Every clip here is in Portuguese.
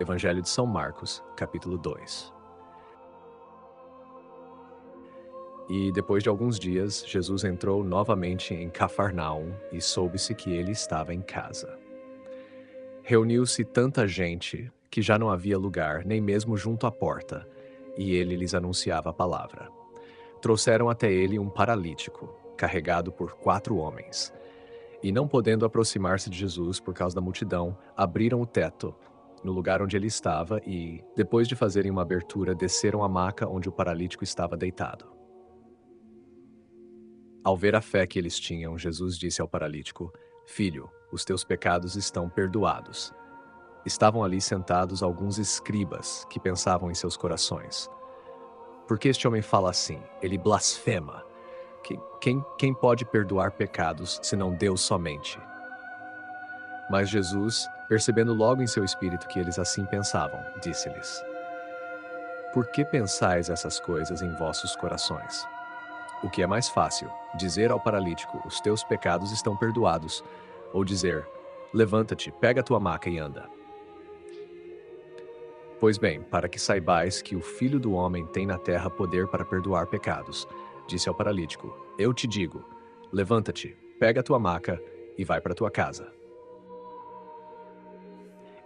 Evangelho de São Marcos, capítulo 2. E depois de alguns dias, Jesus entrou novamente em Cafarnaum e soube-se que ele estava em casa. Reuniu-se tanta gente que já não havia lugar, nem mesmo junto à porta, e ele lhes anunciava a palavra. Trouxeram até ele um paralítico, carregado por 4 homens. E não podendo aproximar-se de Jesus por causa da multidão, abriram o teto no lugar onde ele estava e, depois de fazerem uma abertura, desceram a maca onde o paralítico estava deitado. Ao ver a fé que eles tinham, Jesus disse ao paralítico: "Filho, os teus pecados estão perdoados." Estavam ali sentados alguns escribas que pensavam em seus corações: "Por que este homem fala assim? Ele blasfema. Quem pode perdoar pecados, senão Deus somente?" Mas Jesus, percebendo logo em seu espírito que eles assim pensavam, disse-lhes: "Por que pensais essas coisas em vossos corações? O que é mais fácil, dizer ao paralítico: os teus pecados estão perdoados, ou dizer: levanta-te, pega a tua maca e anda? Pois bem, para que saibais que o Filho do Homem tem na terra poder para perdoar pecados, disse ao paralítico: eu te digo, levanta-te, pega a tua maca e vai para tua casa.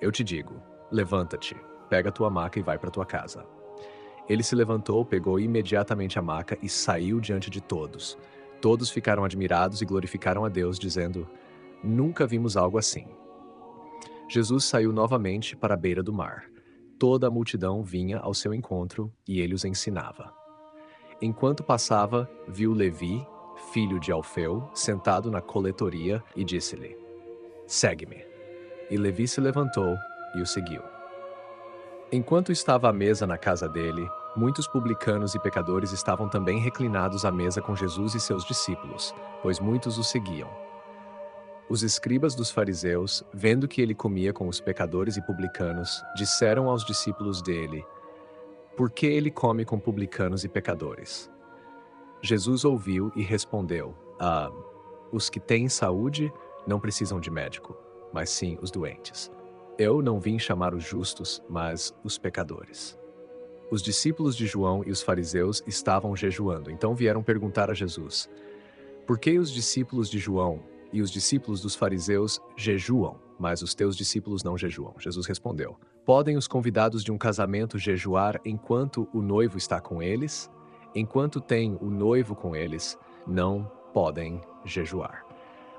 Eu te digo, levanta-te, pega a tua maca e vai para tua casa. Ele se levantou, pegou imediatamente a maca e saiu diante de todos. Todos ficaram admirados e glorificaram a Deus, dizendo: nunca vimos algo assim. Jesus saiu novamente para a beira do mar. Toda a multidão vinha ao seu encontro e ele os ensinava. Enquanto passava, viu Levi, filho de Alfeu, sentado na coletoria e disse-lhe: segue-me. E Levi se levantou e o seguiu. Enquanto estava à mesa na casa dele, muitos publicanos e pecadores estavam também reclinados à mesa com Jesus e seus discípulos, pois muitos o seguiam. Os escribas dos fariseus, vendo que ele comia com os pecadores e publicanos, disseram aos discípulos dele: por que ele come com publicanos e pecadores? Jesus ouviu e respondeu: os que têm saúde não precisam de médico, mas sim os doentes. Eu não vim chamar os justos, mas os pecadores. Os discípulos de João e os fariseus estavam jejuando, então vieram perguntar a Jesus: por que os discípulos de João e os discípulos dos fariseus jejuam, mas os teus discípulos não jejuam? Jesus respondeu: podem os convidados de um casamento jejuar enquanto o noivo está com eles? Enquanto tem o noivo com eles, não podem jejuar.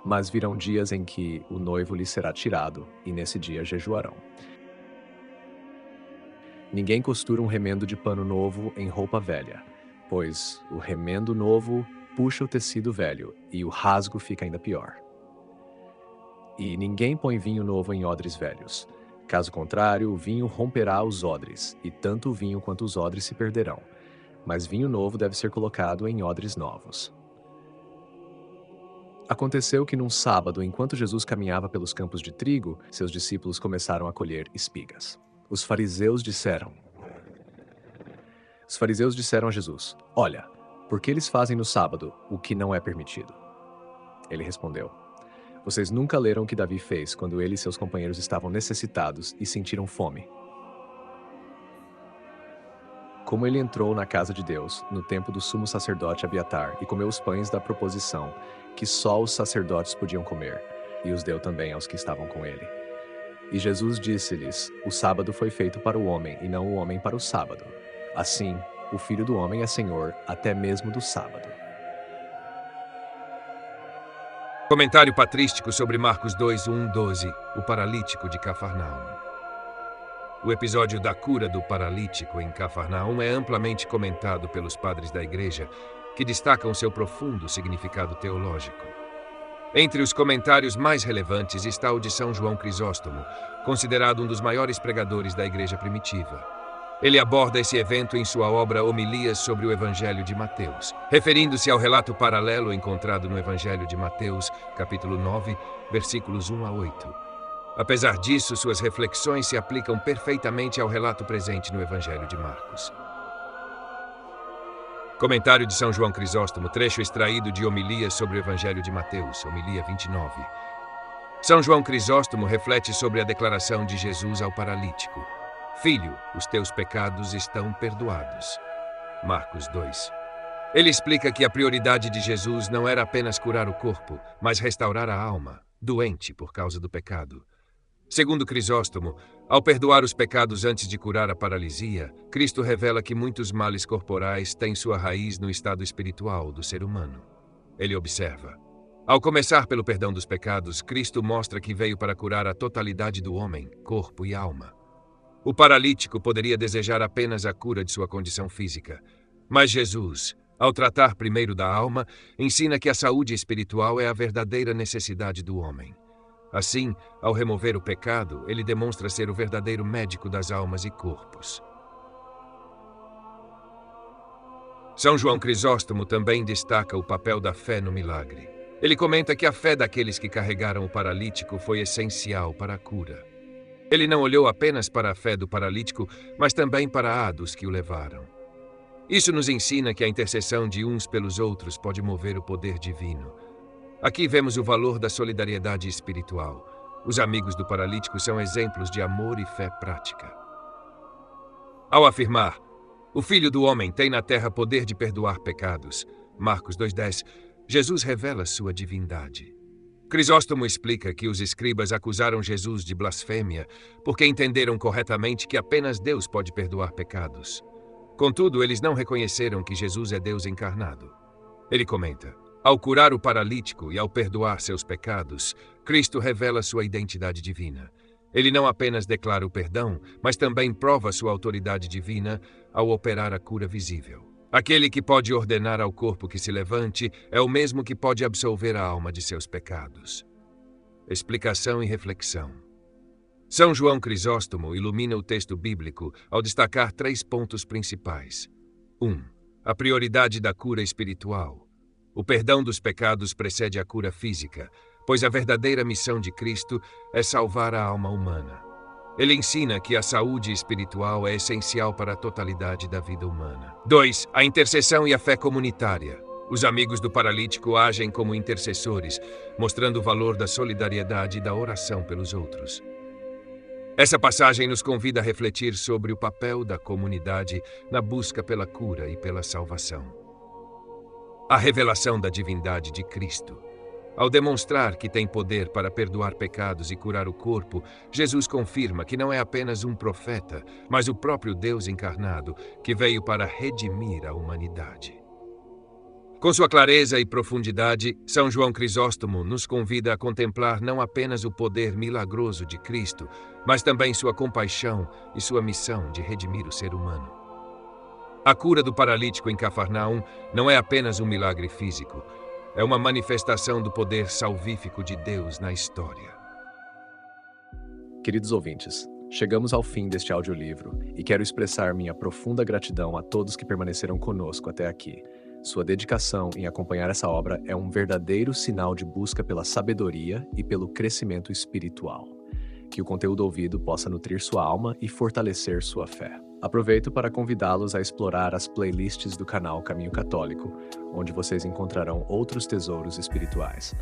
Mas virão dias em que o noivo lhes será tirado, e nesse dia jejuarão. Ninguém costura um remendo de pano novo em roupa velha, pois o remendo novo puxa o tecido velho, e o rasgo fica ainda pior. E ninguém põe vinho novo em odres velhos. Caso contrário, o vinho romperá os odres, e tanto o vinho quanto os odres se perderão. Mas vinho novo deve ser colocado em odres novos. Aconteceu que num sábado, enquanto Jesus caminhava pelos campos de trigo, seus discípulos começaram a colher espigas. Os fariseus disseram a Jesus: olha, por que eles fazem no sábado o que não é permitido? Ele respondeu: vocês nunca leram o que Davi fez quando ele e seus companheiros estavam necessitados e sentiram fome? Como ele entrou na casa de Deus, no tempo do sumo sacerdote Abiatar, e comeu os pães da proposição, que só os sacerdotes podiam comer, e os deu também aos que estavam com ele. E Jesus disse-lhes: o sábado foi feito para o homem, e não o homem para o sábado. Assim, o Filho do Homem é Senhor até mesmo do sábado. Comentário patrístico sobre Marcos 2:1-12, o paralítico de Cafarnaum. O episódio da cura do paralítico em Cafarnaum é amplamente comentado pelos padres da Igreja, que destacam seu profundo significado teológico. Entre os comentários mais relevantes está o de São João Crisóstomo, considerado um dos maiores pregadores da Igreja primitiva. Ele aborda esse evento em sua obra Homilias sobre o Evangelho de Mateus, referindo-se ao relato paralelo encontrado no Evangelho de Mateus, capítulo 9, versículos 1-8. Apesar disso, suas reflexões se aplicam perfeitamente ao relato presente no Evangelho de Marcos. Comentário de São João Crisóstomo, trecho extraído de Homilias sobre o Evangelho de Mateus, homilia 29. São João Crisóstomo reflete sobre a declaração de Jesus ao paralítico: Filho, os teus pecados estão perdoados. Marcos 2. Ele explica que a prioridade de Jesus não era apenas curar o corpo, mas restaurar a alma, doente por causa do pecado. Segundo Crisóstomo, ao perdoar os pecados antes de curar a paralisia, Cristo revela que muitos males corporais têm sua raiz no estado espiritual do ser humano. Ele observa: ao começar pelo perdão dos pecados, Cristo mostra que veio para curar a totalidade do homem, corpo e alma. O paralítico poderia desejar apenas a cura de sua condição física, mas Jesus, ao tratar primeiro da alma, ensina que a saúde espiritual é a verdadeira necessidade do homem. Assim, ao remover o pecado, ele demonstra ser o verdadeiro médico das almas e corpos. São João Crisóstomo também destaca o papel da fé no milagre. Ele comenta que a fé daqueles que carregaram o paralítico foi essencial para a cura. Ele não olhou apenas para a fé do paralítico, mas também para a dos que o levaram. Isso nos ensina que a intercessão de uns pelos outros pode mover o poder divino. Aqui vemos o valor da solidariedade espiritual. Os amigos do paralítico são exemplos de amor e fé prática. Ao afirmar: o Filho do Homem tem na terra poder de perdoar pecados, Marcos 2,10, Jesus revela sua divindade. Crisóstomo explica que os escribas acusaram Jesus de blasfêmia porque entenderam corretamente que apenas Deus pode perdoar pecados. Contudo, eles não reconheceram que Jesus é Deus encarnado. Ele comenta: ao curar o paralítico e ao perdoar seus pecados, Cristo revela sua identidade divina. Ele não apenas declara o perdão, mas também prova sua autoridade divina ao operar a cura visível. Aquele que pode ordenar ao corpo que se levante é o mesmo que pode absolver a alma de seus pecados. Explicação e reflexão. São João Crisóstomo ilumina o texto bíblico ao destacar 3 pontos principais. 1. A prioridade da cura espiritual. O perdão dos pecados precede a cura física, pois a verdadeira missão de Cristo é salvar a alma humana. Ele ensina que a saúde espiritual é essencial para a totalidade da vida humana. 2. A intercessão e a fé comunitária. Os amigos do paralítico agem como intercessores, mostrando o valor da solidariedade e da oração pelos outros. Essa passagem nos convida a refletir sobre o papel da comunidade na busca pela cura e pela salvação. A revelação da divindade de Cristo. Ao demonstrar que tem poder para perdoar pecados e curar o corpo, Jesus confirma que não é apenas um profeta, mas o próprio Deus encarnado, que veio para redimir a humanidade. Com sua clareza e profundidade, São João Crisóstomo nos convida a contemplar não apenas o poder milagroso de Cristo, mas também sua compaixão e sua missão de redimir o ser humano. A cura do paralítico em Cafarnaum não é apenas um milagre físico, é uma manifestação do poder salvífico de Deus na história. Queridos ouvintes, chegamos ao fim deste audiolivro e quero expressar minha profunda gratidão a todos que permaneceram conosco até aqui. Sua dedicação em acompanhar essa obra é um verdadeiro sinal de busca pela sabedoria e pelo crescimento espiritual. Que o conteúdo ouvido possa nutrir sua alma e fortalecer sua fé. Aproveito para convidá-los a explorar as playlists do canal Caminho Católico, onde vocês encontrarão outros tesouros espirituais.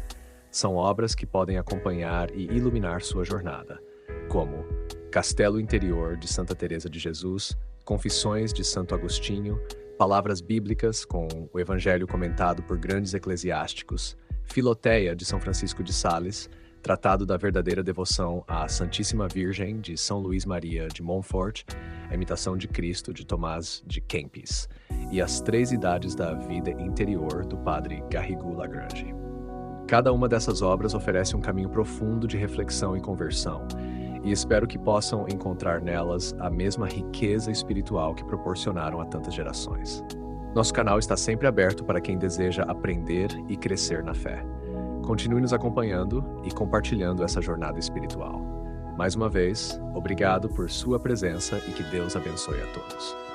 São obras que podem acompanhar e iluminar sua jornada, como Castelo Interior de Santa Teresa de Jesus, Confissões de Santo Agostinho, Palavras Bíblicas com o Evangelho comentado por grandes eclesiásticos, Filoteia de São Francisco de Sales, Tratado da Verdadeira Devoção à Santíssima Virgem de São Luís Maria de Montfort, A Imitação de Cristo de Tomás de Kempis e As Três Idades da Vida Interior do Padre Garrigou Lagrange. Cada uma dessas obras oferece um caminho profundo de reflexão e conversão, e espero que possam encontrar nelas a mesma riqueza espiritual que proporcionaram a tantas gerações. Nosso canal está sempre aberto para quem deseja aprender e crescer na fé. Continue nos acompanhando e compartilhando essa jornada espiritual. Mais uma vez, obrigado por sua presença e que Deus abençoe a todos.